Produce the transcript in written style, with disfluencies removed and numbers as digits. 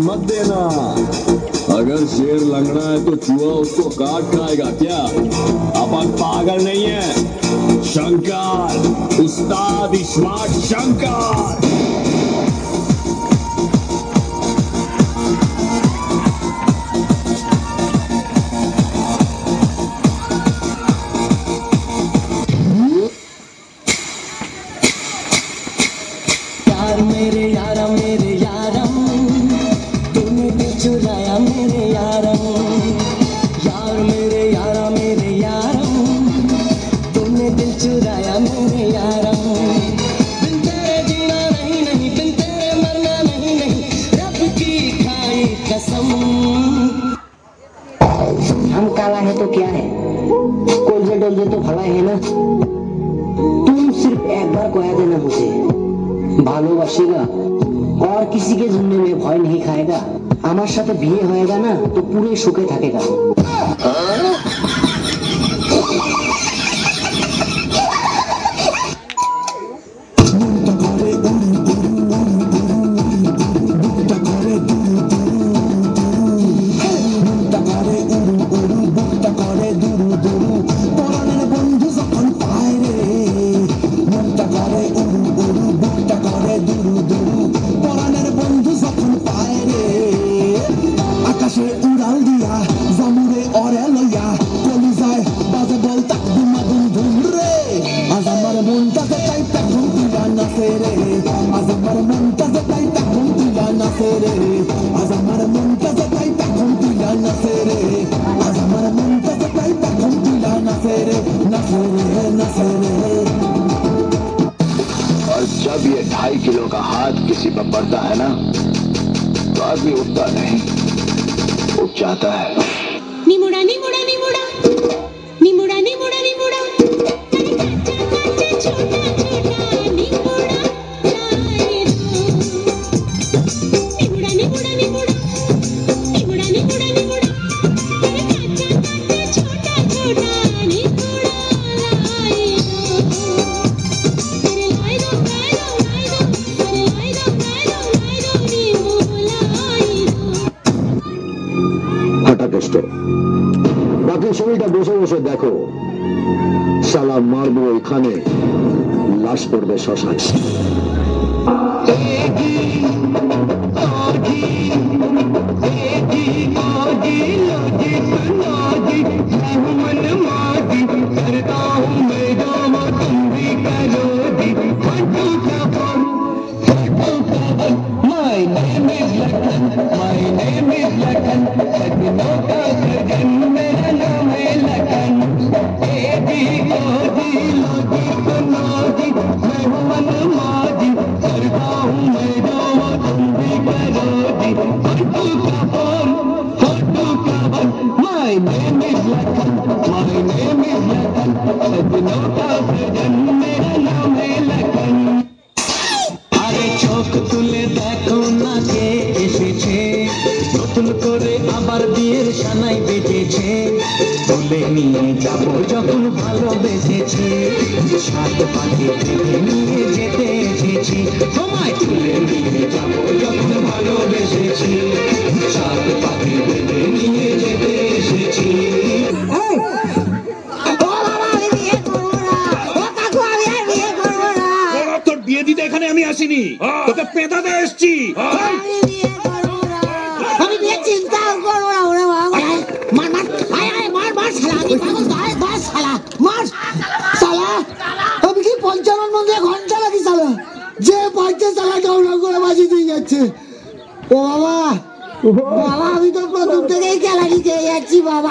मत देना। अगर शेर लंगड़ा है तो चूहा उसको काट खाएगा क्या? अपन पागल नहीं है। शंकर, उस्ताद स्मार्ट शंकर। मेरे यारम तूने दिल चुराया मेरे यारम, यार मेरे यारम तूने दिल चुराया मेरे यारम। बिन तेरे जीना नहीं, बिन तेरे मरना नहीं, रब की खाई कसम। हम काला है तो क्या है, कोल्जे डोल्जे तो भला है ना। तुम सिर्फ एक बार कह देना मुझे, ভালোবাসিবা और किसी के जुम्मे में भय नहीं खाएगा। আমার সাথে বিয়ে হয়েগা না তো পুরো সুখে থাকেগা। उड़ाल दिया जमुरे और लैया कोली जाए बाजे बोल तक दुम धुम रे। आज हमारे मुंटा से कई तक घूमतिया नसे रे, आज हमारे मुंटा से कई तक घूमतिया नसे रे, आज हमारे मुंटा से कई तक घूमतिया नसे रे, आज हमारे मुंटा से कई तक घूमतिया नसे रे, नसे रे नसे रे। और जब ये 2.5 किलो का हाथ किसी पर पड़ता है ना तो आदमी उठता नहीं, उठ जाता है। निमुड़ा निमुड़ा निमुड़ा निमुड़ा निमुड़ा निमुड़ा छोटा छोटा निमुड़ा लाए दो। निमुड़ा निमुड़ा निमुड़ा निमुड़ा निमुड़ा निमुड़ा छोटा छोटा निमुड़ा लाए दो। लाए दो लाए दो लाए दो लाए दो लाए दो निमुड़ा लाए दो। हटा कष्ट বাকি শরীরটা বসে বসে দেখো, শালা মারবো এখানে, লাশ পড়বে শ্মশানে। My name is Lakhan, my name is Lakhan, सजनों का सजन मेरा नाम है लखन। ए जी ओ जी लो जी सुनो जी, मैं हूँ मनमाजी, करता हूँ मैं जो तुम भी करो जी। फोटो का बन My name is Lakhan, my name is Lakhan, सजनों का सजन मेरा नाम है लखन। আরে চোখ তুলে দেখো না কে এসেছে, নতুন করে আবার বিয়ের সানাই বেজেছে। তুলে নিয়ে যাবো যখন ভালোবেসেছি, সাত পাখি থেকে নিয়ে যেতে এসেছি। তোমায় তুলে নিয়ে যাবো যখন ভালোবেসেছি, সাত পাখি থেকে নিয়ে যেতে এসেছি। বিয়ে দিতে এখানে আমি আসিনি, তোকে পেটাতে এসেছি। আমি বিয়ে চিন্তা করবো না, ওরে মার মার মার মার শালা, আমি পাগল নয়, মার শালা, মার শালা। আমি কি 55 মধ্যে ঘন্টা লাগি শালা, যে পড়ছে শালা ডাউনলোড করে বাজি দিয়ে যাচ্ছে। ও বাবা বাবা, আমি তো প্রথম থেকেই খেলা নিতে যাচ্ছি বাবা।